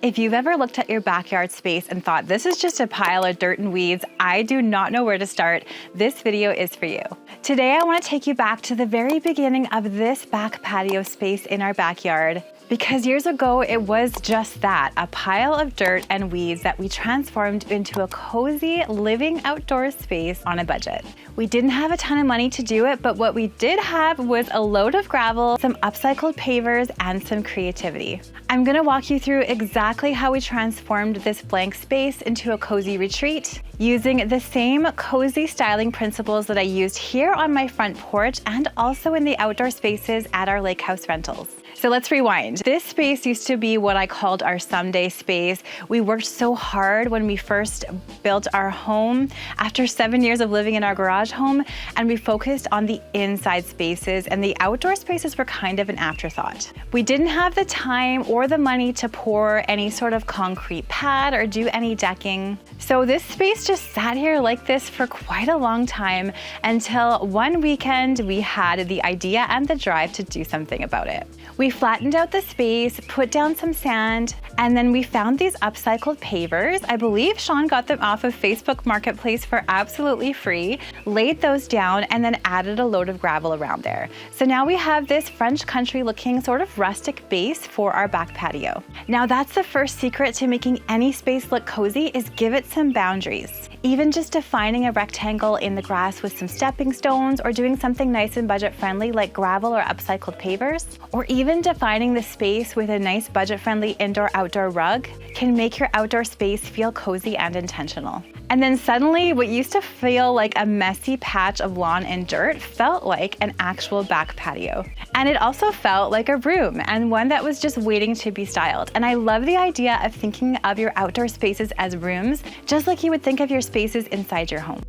If you've ever looked at your backyard space and thought, this is just a pile of dirt and weeds, I do not know where to start, this video is for you. Today, I want to take you back to the very beginning of this back patio space in our backyard. Because years ago, it was just that, a pile of dirt and weeds that we transformed into a cozy living outdoor space on a budget. We didn't have a ton of money to do it, but what we did have was a load of gravel, some upcycled pavers, and some creativity. I'm gonna walk you through exactly how we transformed this blank space into a cozy retreat, using the same cozy styling principles that I used here on my front porch and also in the outdoor spaces at our lake house rentals. So let's rewind. This space used to be what I called our someday space. We worked so hard when we first built our home after 7 years of living in our garage home, and we focused on the inside spaces, and the outdoor spaces were kind of an afterthought. We didn't have the time or the money to pour any sort of concrete pad or do any decking. So this space just sat here like this for quite a long time until one weekend we had the idea and the drive to do something about it. We flattened out the space, put down some sand, and then we found these upcycled pavers. I believe Sean got them off of Facebook Marketplace for absolutely free, laid those down, and then added a load of gravel around there. So now we have this French country looking sort of rustic base for our back patio. Now that's the first secret to making any space look cozy, is give it some boundaries. Even just defining a rectangle in the grass with some stepping stones, or doing something nice and budget friendly like gravel or upcycled pavers, or even defining the space with a nice budget friendly indoor-outdoor rug can make your outdoor space feel cozy and intentional. And then suddenly what used to feel like a messy patch of lawn and dirt felt like an actual back patio. And it also felt like a room, and one that was just waiting to be styled. And I love the idea of thinking of your outdoor spaces as rooms, just like you would think of your spaces inside your home.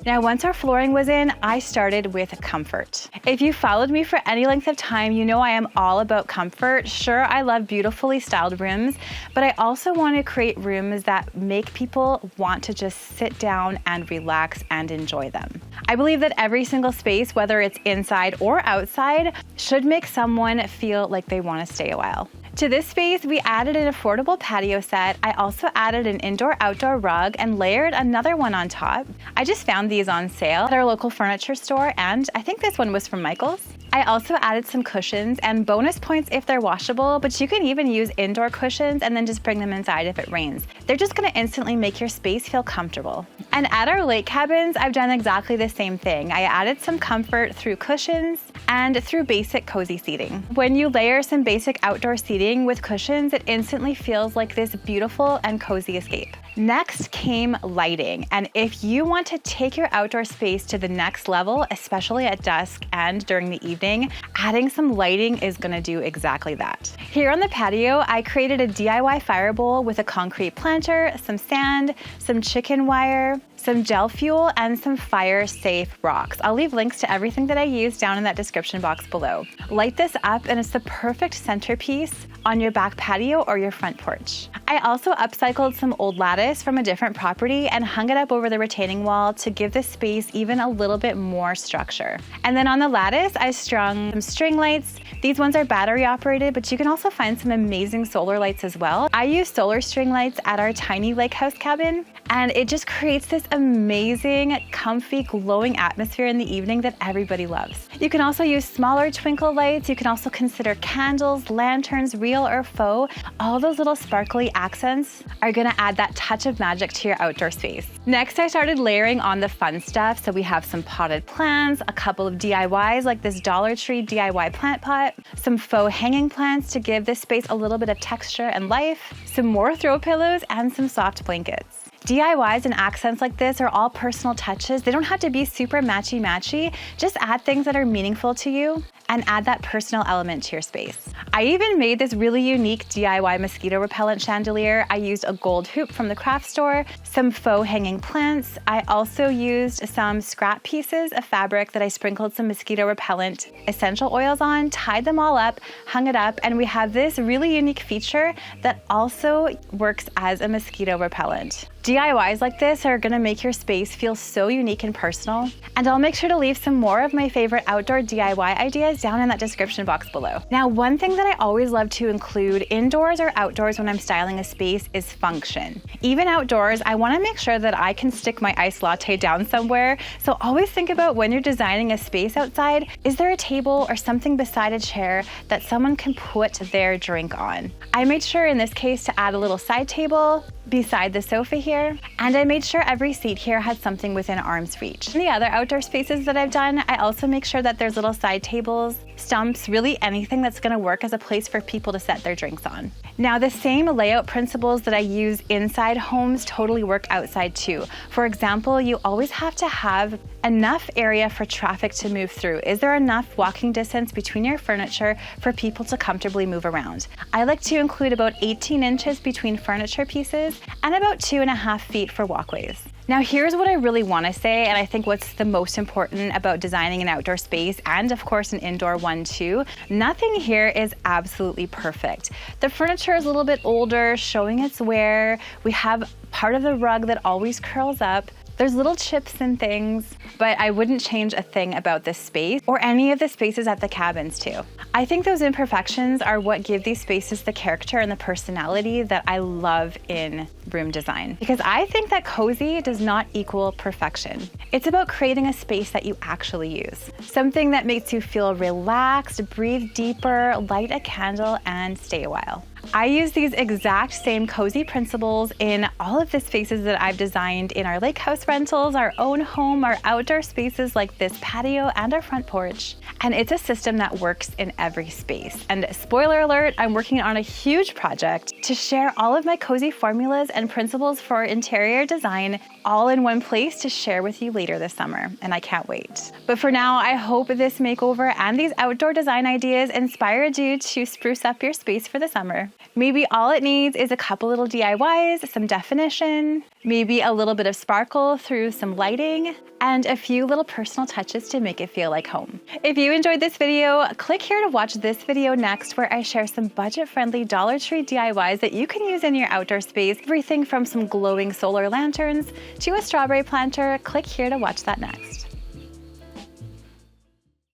Now, once our flooring was in, I started with comfort. If you followed me for any length of time, you know I am all about comfort. Sure, I love beautifully styled rooms, but I also want to create rooms that make people want to just sit down and relax and enjoy them. I believe that every single space, whether it's inside or outside, should make someone feel like they want to stay a while. To this space, we added an affordable patio set. I also added an indoor-outdoor rug and layered another one on top. I just found these on sale at our local furniture store, and I think this one was from Michael's. I also added some cushions and bonus points if they're washable, but you can even use indoor cushions and then just bring them inside if it rains. They're just gonna instantly make your space feel comfortable. And at our lake cabins, I've done exactly the same thing. I added some comfort through cushions and through basic cozy seating. When you layer some basic outdoor seating with cushions, it instantly feels like this beautiful and cozy escape. Next came lighting, and if you want to take your outdoor space to the next level, especially at dusk and during the evening, adding some lighting is gonna do exactly that. Here on the patio, I created a DIY fire bowl with a concrete planter, some sand, some chicken wire, some gel fuel, and some fire-safe rocks. I'll leave links to everything that I used down in that description box below. Light this up and it's the perfect centerpiece on your back patio or your front porch. I also upcycled some old lattice from a different property and hung it up over the retaining wall to give this space even a little bit more structure. And then on the lattice, I strung some string lights. These ones are battery operated, but you can also find some amazing solar lights as well. I use solar string lights at our tiny lake house cabin, and it just creates this amazing, comfy, glowing atmosphere in the evening that everybody loves. You can also use smaller twinkle lights. You can also consider candles, lanterns, real or faux. All those little sparkly accents are gonna add that touch of magic to your outdoor space. Next, I started layering on the fun stuff. So we have some potted plants, a couple of DIYs like this Dollar Tree DIY plant pot, some faux hanging plants to give this space a little bit of texture and life, some more throw pillows, and some soft blankets. DIYs and accents like this are all personal touches. They don't have to be super matchy-matchy. Just add things that are meaningful to you and add that personal element to your space. I even made this really unique DIY mosquito repellent chandelier. I used a gold hoop from the craft store, some faux hanging plants. I also used some scrap pieces of fabric that I sprinkled some mosquito repellent essential oils on, tied them all up, hung it up, and we have this really unique feature that also works as a mosquito repellent. DIYs like this are gonna make your space feel so unique and personal. And I'll make sure to leave some more of my favorite outdoor DIY ideas ideas down in that description box below. Now, one thing that I always love to include indoors or outdoors when I'm styling a space is function. Even outdoors, I want to make sure that I can stick my iced latte down somewhere. So always think about when you're designing a space outside, is there a table or something beside a chair that someone can put their drink on? I made sure in this case to add a little side table beside the sofa here, and I made sure every seat here had something within arm's reach. In the other outdoor spaces that I've done, I also make sure that there's little side tables, stumps, really anything that's gonna work as a place for people to set their drinks on. Now, the same layout principles that I use inside homes totally work outside too. For example, you always have to have enough area for traffic to move through. Is there enough walking distance between your furniture for people to comfortably move around? I like to include about 18 inches between furniture pieces and about 2.5 feet for walkways. Now, here's what I really want to say, and I think what's the most important about designing an outdoor space, and of course an indoor one too. Nothing here is absolutely perfect. The furniture is a little bit older, showing its wear. We have part of the rug that always curls up. There's little chips and things, but I wouldn't change a thing about this space or any of the spaces at the cabins too. I think those imperfections are what give these spaces the character and the personality that I love in room design. Because I think that cozy does not equal perfection. It's about creating a space that you actually use. Something that makes you feel relaxed, breathe deeper, light a candle, and stay a while. I use these exact same cozy principles in all of the spaces that I've designed in our lake house rentals, our own home, our outdoor spaces like this patio and our front porch. And it's a system that works in every space. And spoiler alert, I'm working on a huge project to share all of my cozy formulas and principles for interior design all in one place to share with you later this summer, and I can't wait. But for now, I hope this makeover and these outdoor design ideas inspired you to spruce up your space for the summer. Maybe all it needs is a couple little DIYs, some definition, maybe a little bit of sparkle through some lighting, and a few little personal touches to make it feel like home. If you enjoyed this video, click here to watch this video next where I share some budget-friendly Dollar Tree DIYs that you can use in your outdoor space. Everything from some glowing solar lanterns to a strawberry planter. Click here to watch that next.